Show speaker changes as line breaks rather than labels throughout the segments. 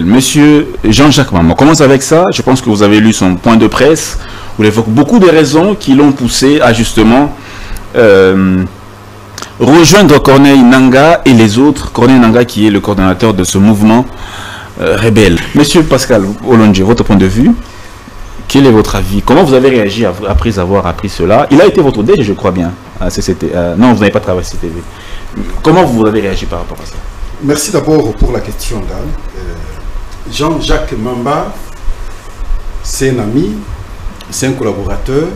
Rebelle. Monsieur Jean-Jacques Mamba, on commence avec ça. Je pense que vous avez lu son point de presse où il évoque beaucoup de raisons qui l'ont poussé à justement rejoindre Corneille Nangaa et les autres. Corneille Nangaa qui est le coordonnateur de ce mouvement rebelle. Monsieur Pascal Olonje, votre point de vue, quel est votre avis? Comment vous avez réagi après avoir appris cela? Il a été votre DG, je crois bien, à CCT. Non, vous n'avez pas travaillé à CCTV. Comment vous avez réagi par rapport à ça?
Merci d'abord pour la question, Dan. Jean-Jacques Mamba, c'est un ami, c'est un collaborateur.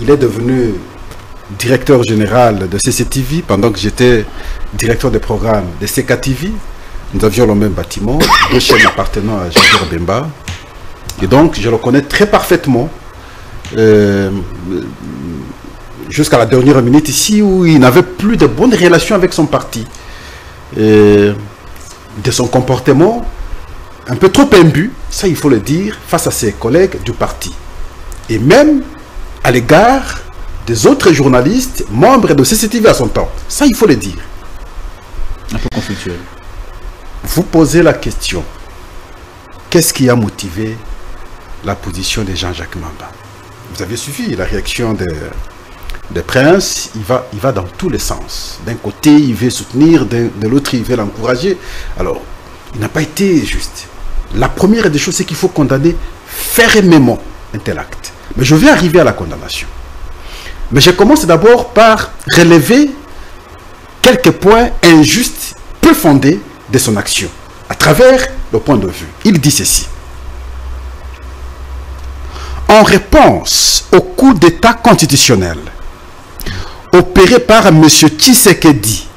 Il est devenu directeur général de CCTV pendant que j'étais directeur des programmes de CKTV. Nous avions le même bâtiment, deux chaînes appartenant à Jean-Pierre Bemba. Et donc, je le connais très parfaitement. Jusqu'à la dernière minute ici, où il n'avait plus de bonnes relations avec son parti. De son comportement un peu trop imbu, ça il faut le dire, face à ses collègues du parti. Et même à l'égard des autres journalistes, membres de CCTV à son temps. Ça il faut le dire.
Un peu conflictuel.
Vous posez la question, qu'est-ce qui a motivé la position de Jean-Jacques Mamba? Vous avez suivi la réaction de Prince, il va dans tous les sens. D'un côté, il veut soutenir, de l'autre, il veut l'encourager. Alors, il n'a pas été juste. La première des choses, c'est qu'il faut condamner fermement un tel acte. Mais je vais arriver à la condamnation. Mais je commence d'abord par relever quelques points injustes, peu fondés de son action, à travers le point de vue. Il dit ceci. En réponse au coup d'État constitutionnel opéré par M. Tshisekedi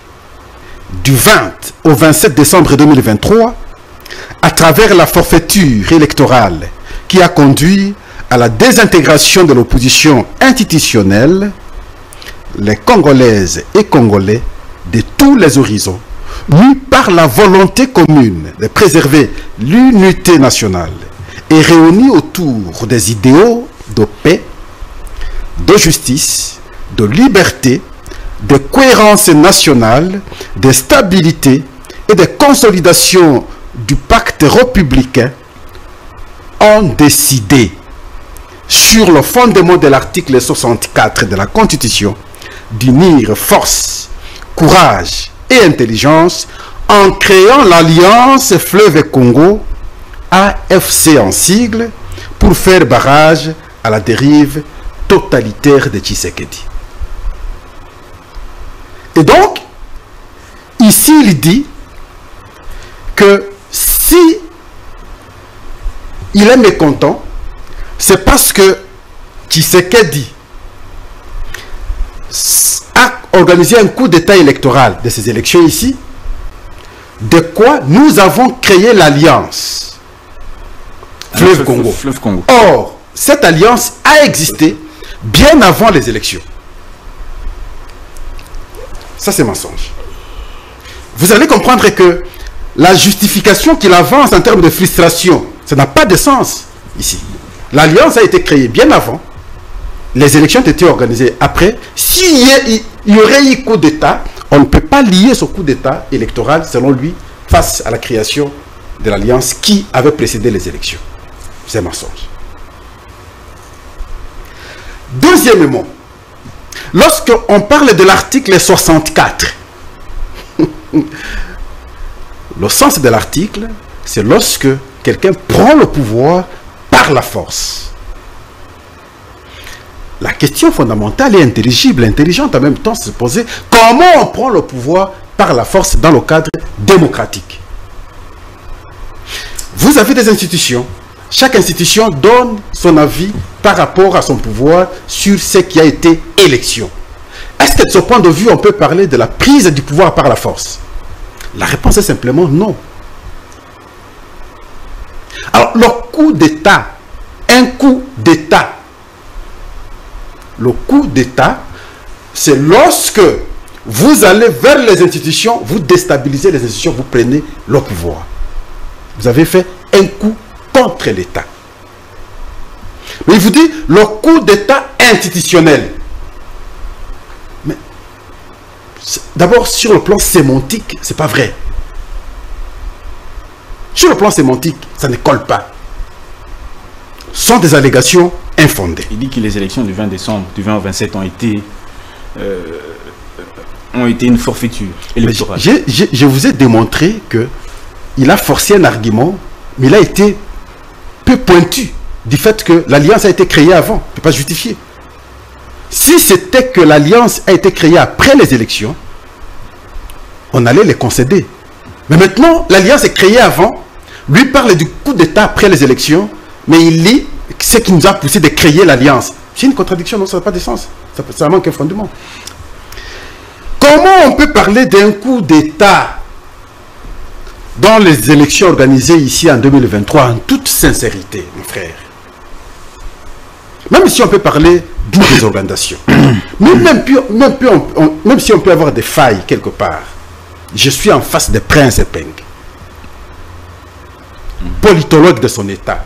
du 20 au 27 décembre 2023 à travers la forfaiture électorale qui a conduit à la désintégration de l'opposition institutionnelle, les Congolaises et Congolais de tous les horizons, mus par la volonté commune de préserver l'unité nationale et réunis autour des idéaux de paix, de justice, de liberté, de cohérence nationale, de stabilité et de consolidation du pacte républicain, ont décidé, sur le fondement de l'article 64 de la Constitution, d'unir force, courage et intelligence en créant l'Alliance Fleuve Congo, AFC en sigle, pour faire barrage à la dérive totalitaire de Tshisekedi. Et donc, ici il dit que si il est mécontent, c'est parce que Tshisekedi a organisé un coup d'État électoral de ces élections ici, de quoi nous avons créé l'alliance Fleuve Congo. Or, cette alliance a existé bien avant les élections. Ça, c'est mensonge. Vous allez comprendre que la justification qu'il avance en termes de frustration, ça n'a pas de sens ici. L'alliance a été créée bien avant. Les élections ont été organisées après. S'il y aurait eu coup d'État, on ne peut pas lier ce coup d'État électoral, selon lui, face à la création de l'alliance qui avait précédé les élections. C'est un mensonge. Deuxièmement, lorsqu'on parle de l'article 64, le sens de l'article, c'est lorsque quelqu'un prend le pouvoir par la force. La question fondamentale et intelligente en même temps, c'est de se poser comment on prend le pouvoir par la force dans le cadre démocratique. Vous avez des institutions. Chaque institution donne son avis par rapport à son pouvoir sur ce qui a été élection. Est-ce que de ce point de vue, on peut parler de la prise du pouvoir par la force? La réponse est simplement non. Alors, le coup d'État, un coup d'État, le coup d'État, c'est lorsque vous allez vers les institutions, vous déstabilisez les institutions, vous prenez le pouvoir. Vous avez fait un coup contre l'État. Mais il vous dit le coup d'État institutionnel. Mais d'abord, sur le plan sémantique, c'est pas vrai. sur le plan sémantique, ça ne colle pas. Ce sont des allégations infondées.
Il dit que les élections du 20 décembre, du 20 au 27 ont été une forfaiture électorale.
Je vous ai démontré qu'il a forcé un argument, mais il a été peu pointu du fait que l'alliance a été créée avant. On ne peut pas justifier. Si c'était que l'alliance a été créée après les élections, on allait les concéder. Mais maintenant, l'alliance est créée avant. Lui parle du coup d'État après les élections, mais il lit ce qui nous a poussé de créer l'alliance. C'est une contradiction, non, ça n'a pas de sens. Ça manque un fondement. Comment on peut parler d'un coup d'État dans les élections organisées ici en 2023 en toute sincérité, mes frères? Même si on peut parler d'une désorganisation, même si on peut avoir des failles quelque part, je suis en face de Prince Epeng, politologue de son État.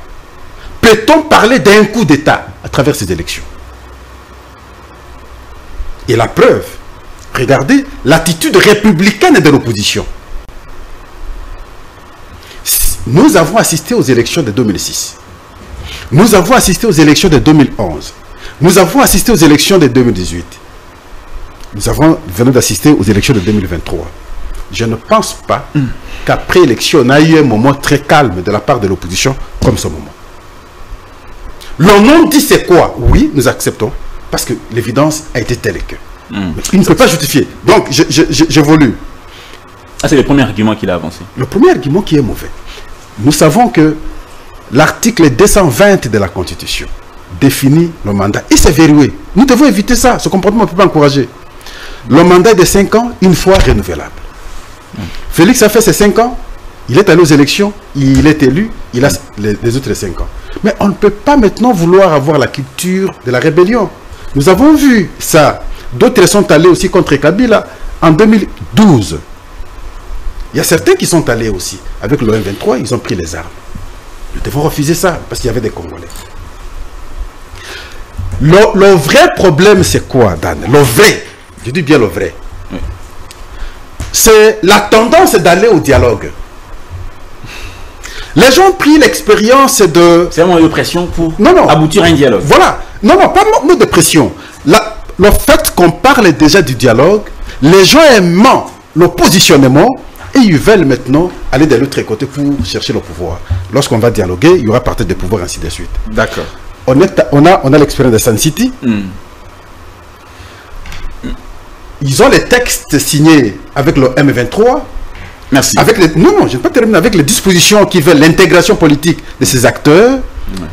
Peut-on parler d'un coup d'État à travers ces élections? Et la preuve, regardez l'attitude républicaine de l'opposition. Nous avons assisté aux élections de 2006. Nous avons assisté aux élections de 2011. Nous avons assisté aux élections de 2018. Nous venons d'assister aux élections de 2023. Je ne pense pas qu'après élection, on a eu un moment très calme de la part de l'opposition comme ce moment. Le nom dit c'est quoi? Oui, nous acceptons, parce que l'évidence a été telle que. Il ne peut pas justifier. Donc, j'évolue.
Ah, c'est le premier argument qu'il a avancé. Le
premier argument qui est mauvais. Nous savons que l'article 220 de la Constitution définit le mandat. Et c'est verrouillé. Nous devons éviter ça. Ce comportement ne peut pas encourager. Le mandat est de 5 ans, une fois renouvelable. Félix a fait ses 5 ans. Il est allé aux élections. Il est élu. Il a les autres 5 ans. Mais on ne peut pas maintenant vouloir avoir la culture de la rébellion. Nous avons vu ça. D'autres sont allés aussi contre Kabila en 2012. Il y a certains qui sont allés aussi. Avec le M23, ils ont pris les armes. Nous devons refuser ça parce qu'il y avait des Congolais. Le vrai problème, c'est quoi, Dan? Le vrai, je dis bien le vrai. Oui. C'est la tendance d'aller au dialogue. Les gens ont pris l'expérience de...
C'est vraiment une pression pour aboutir à un dialogue.
Voilà. Non, pas mot de pression. Le fait qu'on parle déjà du dialogue, les gens aimant le positionnement, et ils veulent maintenant aller de l'autre côté pour chercher le pouvoir. Lorsqu'on va dialoguer, il y aura partage de pouvoir, ainsi de suite. D'accord. On a l'expérience de Sun City. Ils ont les textes signés avec le M23.
Merci.
Non, je ne vais pas terminer avec les dispositions qui veulent l'intégration politique de ces acteurs.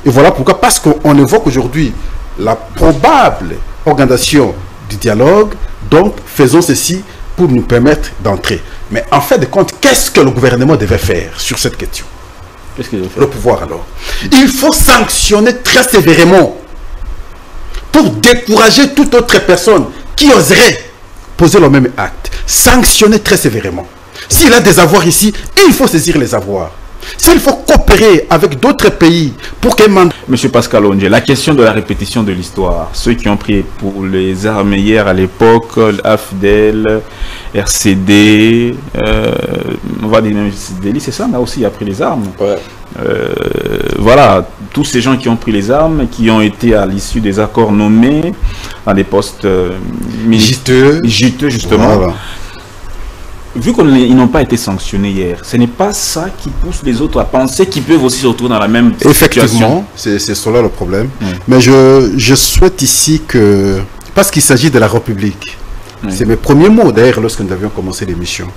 Et voilà pourquoi, parce qu'on évoque aujourd'hui la probable organisation du dialogue. Donc, faisons ceci pour nous permettre d'entrer. Mais en fait de compte, qu'est-ce que le gouvernement devait faire sur cette question?
Qu'est-ce qu'il devait faire?
Le pouvoir alors. Il faut sanctionner très sévèrement pour décourager toute autre personne qui oserait poser le même acte. Sanctionner très sévèrement. S'il a des avoirs ici, il faut saisir les avoirs. S'il faut coopérer avec d'autres pays pour que...
Monsieur Pascal Ondié, la question de la répétition de l'histoire, ceux qui ont pris pour les armes hier à l'époque, AFDEL, RCD, on va dire même CDLI, c'est ça, on a aussi appris les armes.
Ouais.
Voilà, tous ces gens qui ont pris les armes, qui ont été à l'issue des accords nommés à des postes
juteux,
justement. Voilà. Vu qu'ils n'ont pas été sanctionnés hier, ce n'est pas ça qui pousse les autres à penser qu'ils peuvent aussi se retrouver dans la même situation.
Effectivement, c'est cela le problème. Oui. Mais je souhaite ici que, parce qu'il s'agit de la République, oui. C'est mes premiers mots d'ailleurs lorsque nous avions commencé l'émission.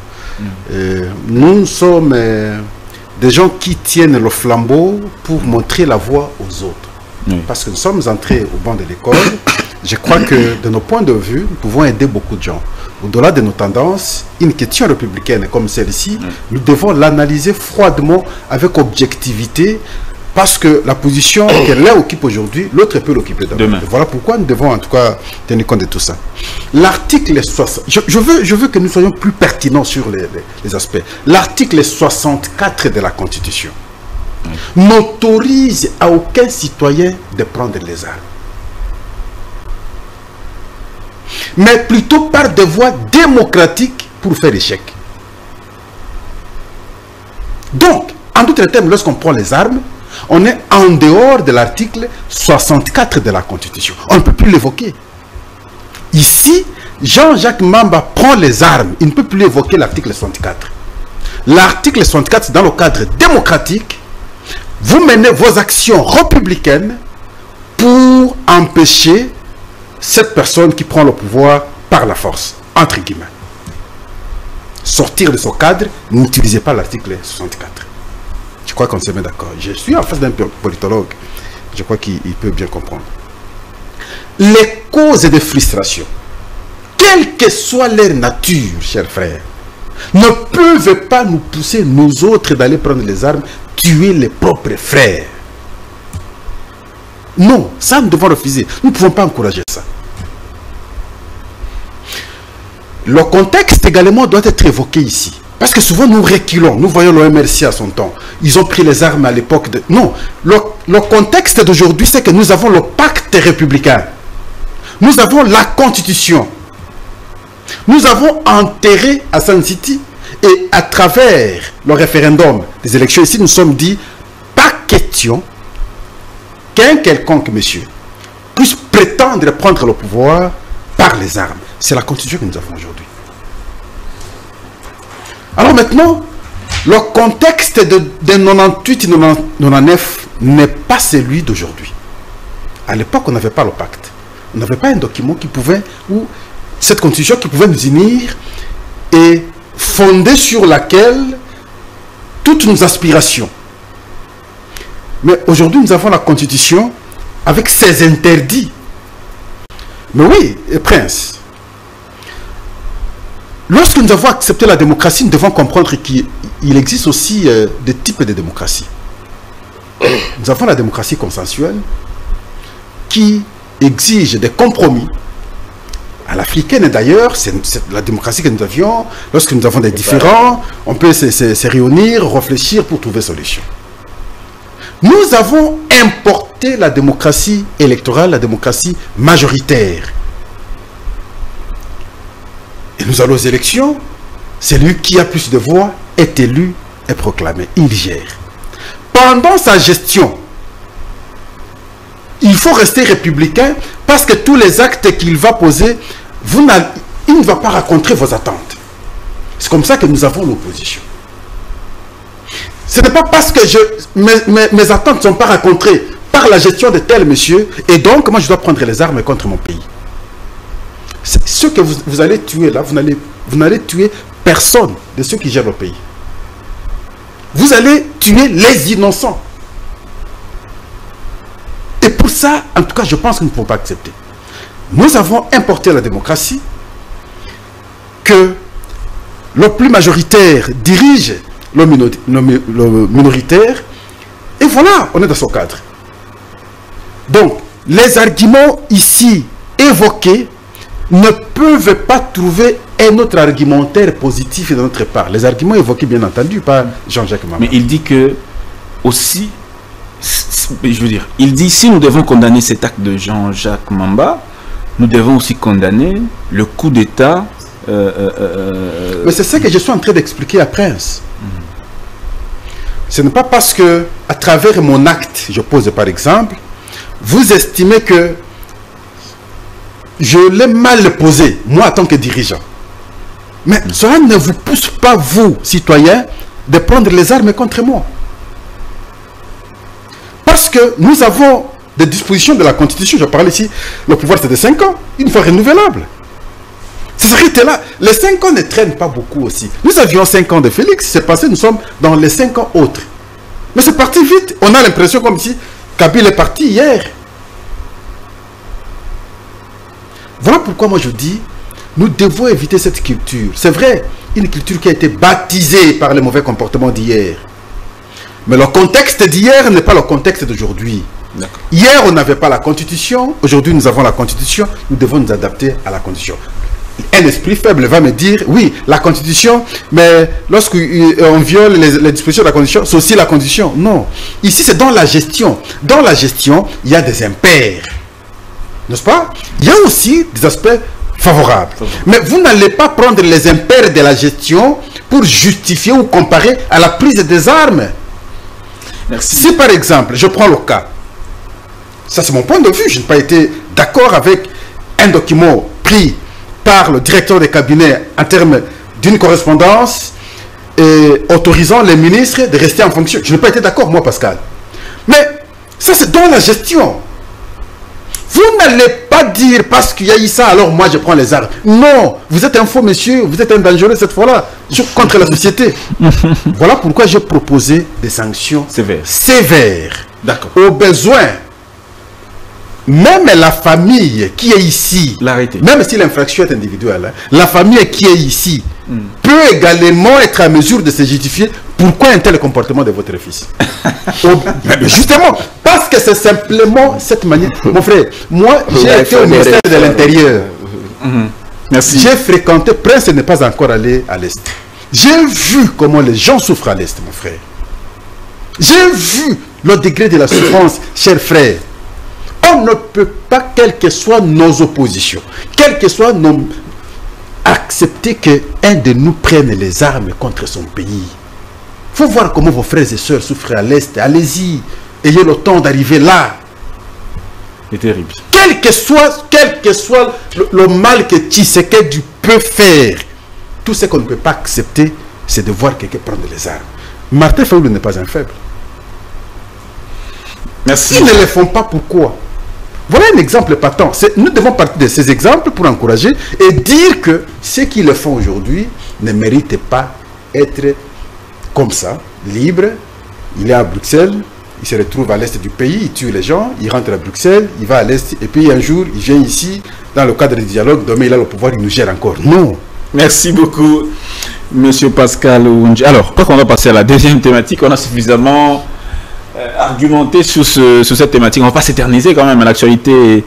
Nous sommes des gens qui tiennent le flambeau pour montrer la voie aux autres. Oui. Parce que nous sommes entrés au banc de l'école. Je crois que de nos points de vue, nous pouvons aider beaucoup de gens. Au-delà de nos tendances, une question républicaine comme celle-ci, nous devons l'analyser froidement, avec objectivité, parce que la position qu'elle occupe aujourd'hui, l'autre peut l'occuper demain. Voilà pourquoi nous devons en tout cas tenir compte de tout ça. L'article 60, je veux que nous soyons plus pertinents sur les aspects. L'article 64 de la Constitution n'autorise à aucun citoyen de prendre les armes, mais plutôt par des voies démocratiques pour faire échec. Donc, En d'autres termes, lorsqu'on prend les armes, on est en dehors de l'article 64 de la Constitution. On ne peut plus l'évoquer. Ici, Jean-Jacques Mamba prend les armes. Il ne peut plus évoquer l'article 64. L'article 64, c'est dans le cadre démocratique. Vous menez vos actions républicaines pour empêcher cette personne qui prend le pouvoir par la force, entre guillemets. Sortir de ce cadre, n'utilisez pas l'article 64. Je crois qu'on se met d'accord. Je suis en face d'un politologue. Je crois qu'il peut bien comprendre. Les causes de frustration, quelle que soit leur nature, chers frères, ne peuvent pas nous pousser, nous autres, d'aller prendre les armes, tuer les propres frères. Non, ça nous devons refuser. Nous ne pouvons pas encourager ça. Le contexte également doit être évoqué ici. Parce que souvent nous reculons. Nous voyons l'OMRC à son temps. Ils ont pris les armes à l'époque de... Non, le contexte d'aujourd'hui, c'est que nous avons le pacte républicain. Nous avons la Constitution. Nous avons enterré Hassan City et à travers le référendum des élections ici, nous sommes dit, pas question qu'un quelconque monsieur puisse prétendre prendre le pouvoir par les armes. C'est la Constitution que nous avons aujourd'hui. Alors maintenant, le contexte de 98-99 n'est pas celui d'aujourd'hui. À l'époque, on n'avait pas le pacte. On n'avait pas un document qui pouvait, ou cette Constitution qui pouvait nous unir et fondée sur laquelle toutes nos aspirations. Mais aujourd'hui, nous avons la Constitution avec ses interdits. Mais oui, Prince, lorsque nous avons accepté la démocratie, nous devons comprendre qu'il existe aussi des types de démocratie. Nous avons la démocratie consensuelle qui exige des compromis. À l'africaine d'ailleurs, c'est la démocratie que nous avions. Lorsque nous avons des différends, on peut se réunir, réfléchir pour trouver solution. Nous avons importé la démocratie électorale, la démocratie majoritaire. Et nous allons aux élections, celui qui a plus de voix est élu et proclamé. Il gère. Pendant sa gestion, il faut rester républicain parce que tous les actes qu'il va poser, il ne va pas rencontrer vos attentes. C'est comme ça que nous avons l'opposition. Ce n'est pas parce que mes attentes ne sont pas rencontrées par la gestion de tel monsieur, et donc moi je dois prendre les armes contre mon pays. Ce que vous allez tuer là, vous n'allez tuer personne de ceux qui gèrent le pays. Vous allez tuer les innocents. Et pour ça, en tout cas, je pense que nous ne pouvons pas accepter. Nous avons importé la démocratie, que le plus majoritaire dirige le minoritaire, et voilà, on est dans ce cadre. Donc, les arguments ici évoqués ne peuvent pas trouver un autre argumentaire positif de notre part. Les arguments évoqués, bien entendu, par Jean-Jacques Mamba.
Mais il dit que, aussi, je veux dire, il dit, si nous devons condamner cet acte de Jean-Jacques Mamba, nous devons aussi condamner le coup d'État.
Mais c'est ça que je suis en train d'expliquer à Prince. Ce n'est pas parce que, à travers mon acte, je pose par exemple, vous estimez que je l'ai mal posé, moi en tant que dirigeant. Mais cela ne vous pousse pas, vous, citoyens, de prendre les armes contre moi. Parce que nous avons des dispositions de la Constitution, je parle ici, le pouvoir c'est de 5 ans, une fois renouvelable. Ça s'arrête là. Les 5 ans ne traînent pas beaucoup aussi. Nous avions 5 ans de Félix, c'est passé, nous sommes dans les 5 ans autres. Mais c'est parti vite. On a l'impression comme si Kabila est parti hier. Voilà pourquoi moi je dis, nous devons éviter cette culture. C'est vrai, une culture qui a été baptisée par les mauvais comportements d'hier. Mais le contexte d'hier n'est pas le contexte d'aujourd'hui. Hier, on n'avait pas la Constitution. Aujourd'hui, nous avons la Constitution. Nous devons nous adapter à la Constitution. Un esprit faible va me dire, oui, la Constitution, mais lorsqu'on viole les dispositions de la Constitution, c'est aussi la Constitution. Non. Ici, c'est dans la gestion. Dans la gestion, il y a des impairs. N'est-ce pas? Il y a aussi des aspects favorables. Mais vous n'allez pas prendre les impairs de la gestion pour justifier ou comparer à la prise des armes.
Merci.
Si par exemple, je prends le cas, ça c'est mon point de vue, je n'ai pas été d'accord avec un document pris par le directeur des cabinets en termes d'une correspondance et autorisant les ministres de rester en fonction. Je n'ai pas été d'accord, moi, Pascal. Mais ça, c'est dans la gestion. Vous n'allez pas dire parce qu'il y a eu ça, alors moi je prends les armes. Non, vous êtes un faux monsieur, vous êtes un dangereux cette fois-là. Je suis contre la société. Voilà pourquoi j'ai proposé des sanctions sévères.
D'accord.
Au besoin, même la famille qui est ici, même si l'infraction est individuelle, hein, la famille qui est ici peut également être à mesure de se justifier pourquoi un tel comportement de votre fils. Justement, parce que c'est simplement cette manière. Mon frère, moi j'ai été au ministère de l'Intérieur.
Merci.
J'ai fréquenté, Prince n'est pas encore allé à l'Est. J'ai vu comment les gens souffrent à l'Est, mon frère. J'ai vu le degré de la souffrance, chers frères. On ne peut pas, quelles que soient nos oppositions, quelles que soient nos... accepter qu'un de nous prenne les armes contre son pays. Il faut voir comment vos frères et sœurs souffrent à l'Est. Allez-y, ayez le temps d'arriver là.
C'est terrible.
Quel que soit le mal que Tshisekedi peut faire, tout ce qu'on ne peut pas accepter, c'est de voir quelqu'un prendre les armes. Martin Fayulu n'est pas un faible.
Merci.
Ils ne le font pas, pourquoi? Voilà un exemple patent. Nous devons partir de ces exemples pour encourager et dire que ceux qui le font aujourd'hui ne méritent pas être comme ça, libre. Il est à Bruxelles, il se retrouve à l'est du pays, il tue les gens, il rentre à Bruxelles, il va à l'est, et puis un jour, il vient ici, dans le cadre du dialogue, demain il a le pouvoir, il nous gère encore. Non.
Merci beaucoup, Monsieur Pascal Ouundji. Alors, je crois qu'on va passer à la deuxième thématique. On a suffisamment argumenté sur cette thématique. On ne va pas s'éterniser quand même. L'actualité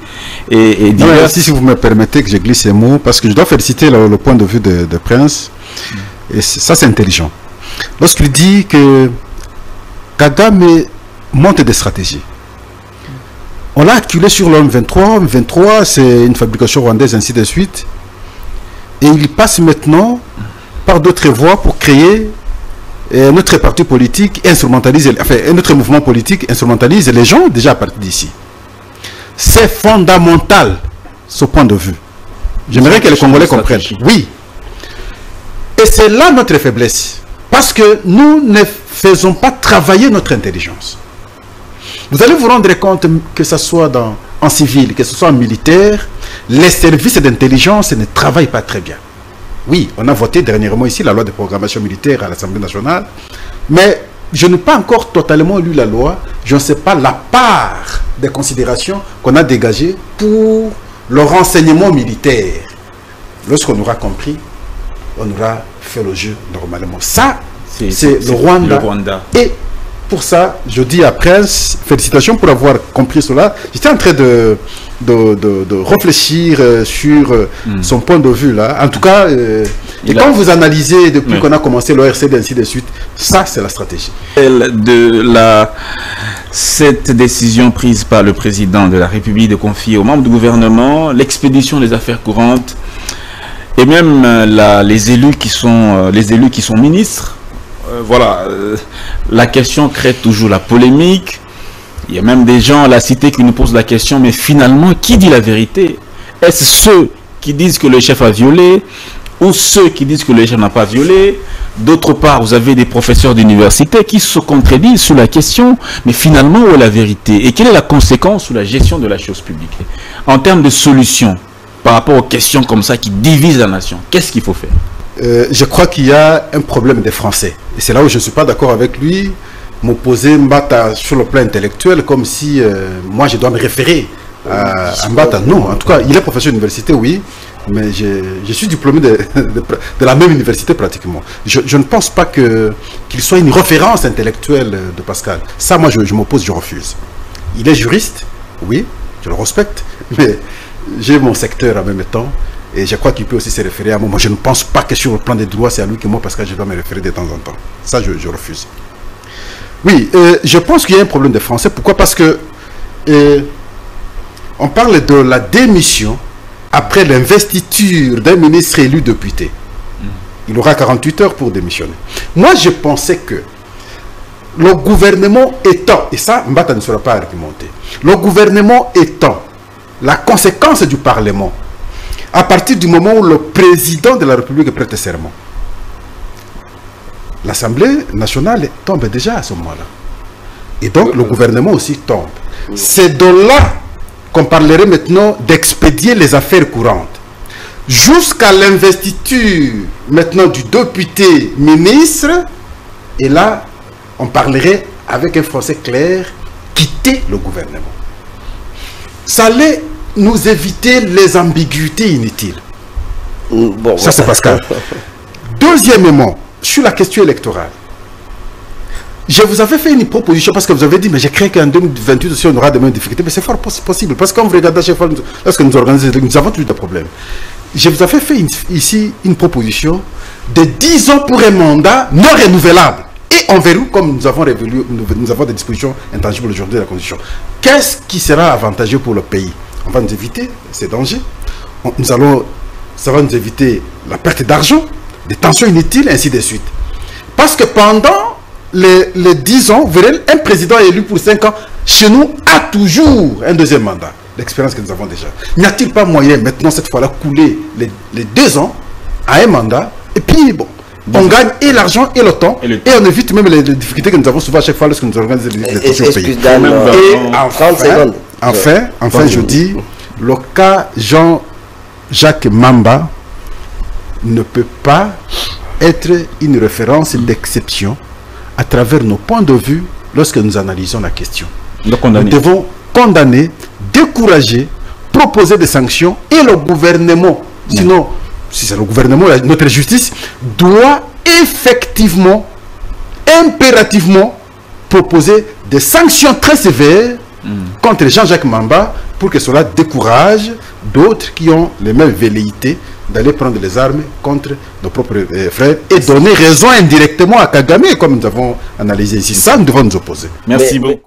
est diverse.
Si vous me permettez que je glisse ces mots, parce que je dois féliciter le point de vue de Prince. Et ça, c'est intelligent. Lorsqu'il dit que Kagame monte des stratégies. On l'a acculé sur l'homme 23. 23, c'est une fabrication rwandaise, ainsi de suite. Et il passe maintenant par d'autres voies pour créer notre parti politique, instrumentalise, enfin, notre mouvement politique instrumentalise les gens déjà à partir d'ici. C'est fondamental, ce point de vue. J'aimerais que les Congolais comprennent. Oui. Et c'est là notre faiblesse. Parce que nous ne faisons pas travailler notre intelligence. Vous allez vous rendre compte que ce soit en civil, que ce soit en militaire, les services d'intelligence ne travaillent pas très bien. Oui, on a voté dernièrement ici la loi de programmation militaire à l'Assemblée nationale, mais je n'ai pas encore totalement lu la loi. Je ne sais pas la part des considérations qu'on a dégagées pour le renseignement militaire. Lorsqu'on aura compris, on aura fait le jeu normalement. Ça, c'est le Rwanda. Et pour ça, je dis à Prince, félicitations pour avoir compris cela. J'étais en train de réfléchir sur son point de vue là. En tout cas, et quand vous analysez depuis qu'on a commencé l'ORCD ainsi de suite, ça c'est la stratégie.
Cette décision prise par le président de la République de confier aux membres du gouvernement l'expédition des affaires courantes et même les élus qui sont ministres. Voilà, la question crée toujours la polémique. Il y a même des gens à la cité qui nous posent la question, mais finalement, qui dit la vérité? Est-ce ceux qui disent que le chef a violé ou ceux qui disent que le chef n'a pas violé? D'autre part, vous avez des professeurs d'université qui se contredisent sur la question, mais finalement, où est la vérité? Et quelle est la conséquence sur la gestion de la chose publique? En termes de solutions, par rapport aux questions comme ça qui divisent la nation, qu'est-ce qu'il faut faire?
Je crois qu'il y a un problème des Français. Et c'est là où je ne suis pas d'accord avec lui. M'opposer Mbata sur le plan intellectuel comme si moi je dois me référer à Mbata. Non, en tout cas, il est professeur d'université, oui. Mais je suis diplômé de la même université pratiquement. Je ne pense pas qu'il soit une référence intellectuelle de Pascal. Ça, moi, je m'oppose, je refuse. Il est juriste, oui, je le respecte. Mais j'ai mon secteur en même temps. Et je crois qu'il peut aussi se référer à moi. Moi, je ne pense pas que sur le plan des droits, c'est à lui que moi, Pascal, je dois me référer de temps en temps. Ça, je refuse. Oui, je pense qu'il y a un problème de français. Pourquoi? Parce que on parle de la démission après l'investiture d'un ministre élu député. Il aura 48 heures pour démissionner. Moi, je pensais que le gouvernement étant, et ça, Mbata ne sera pas argumenté, le gouvernement étant la conséquence du Parlement, à partir du moment où le président de la République prête serment, l'Assemblée nationale tombe déjà à ce moment-là. Et donc, le gouvernement aussi tombe. C'est de là qu'on parlerait maintenant d'expédier les affaires courantes. Jusqu'à l'investiture maintenant du député ministre, et là, on parlerait avec un français clair, quitter le gouvernement. Ça allait nous éviter les ambiguïtés inutiles.
Bon,
ça, c'est Pascal. Deuxièmement, sur la question électorale, je vous avais fait une proposition parce que vous avez dit, mais j'ai craint qu'en 2028 aussi on aura de mêmes difficultés. Mais c'est fort possible parce que quand vous regardez à chaque fois, lorsque nous organisons, nous avons toujours des problèmes. Je vous avais fait ici une proposition de 10 ans pour un mandat non renouvelable. Et on verra comme nous avons des dispositions intangibles aujourd'hui de la Constitution. Qu'est-ce qui sera avantageux pour le pays? On va nous éviter ces dangers. Ça va nous éviter la perte d'argent, des tensions inutiles, ainsi de suite. Parce que pendant les 10 ans, vous verrez, un président élu pour 5 ans, chez nous, a toujours un deuxième mandat. L'expérience que nous avons déjà. N'y a-t-il pas moyen, maintenant, cette fois-là, couler les 2 ans à un mandat, et puis, bon, on gagne et l'argent et le temps, et on évite même les difficultés que nous avons souvent à chaque fois lorsque nous organisons les tensions au pays. Et enfin, je dis, le cas Jean-Jacques Mamba ne peut pas être une référence d'exception à travers nos points de vue lorsque nous analysons la question. Nous devons condamner, décourager, proposer des sanctions et le gouvernement, sinon, si c'est le gouvernement, notre justice doit effectivement, impérativement proposer des sanctions très sévères contre Jean-Jacques Mamba pour que cela décourage d'autres qui ont les mêmes velléités d'aller prendre les armes contre nos propres frères et donner raison indirectement à Kagame, comme nous avons analysé ici. Ça, nous devons nous opposer.
Merci beaucoup.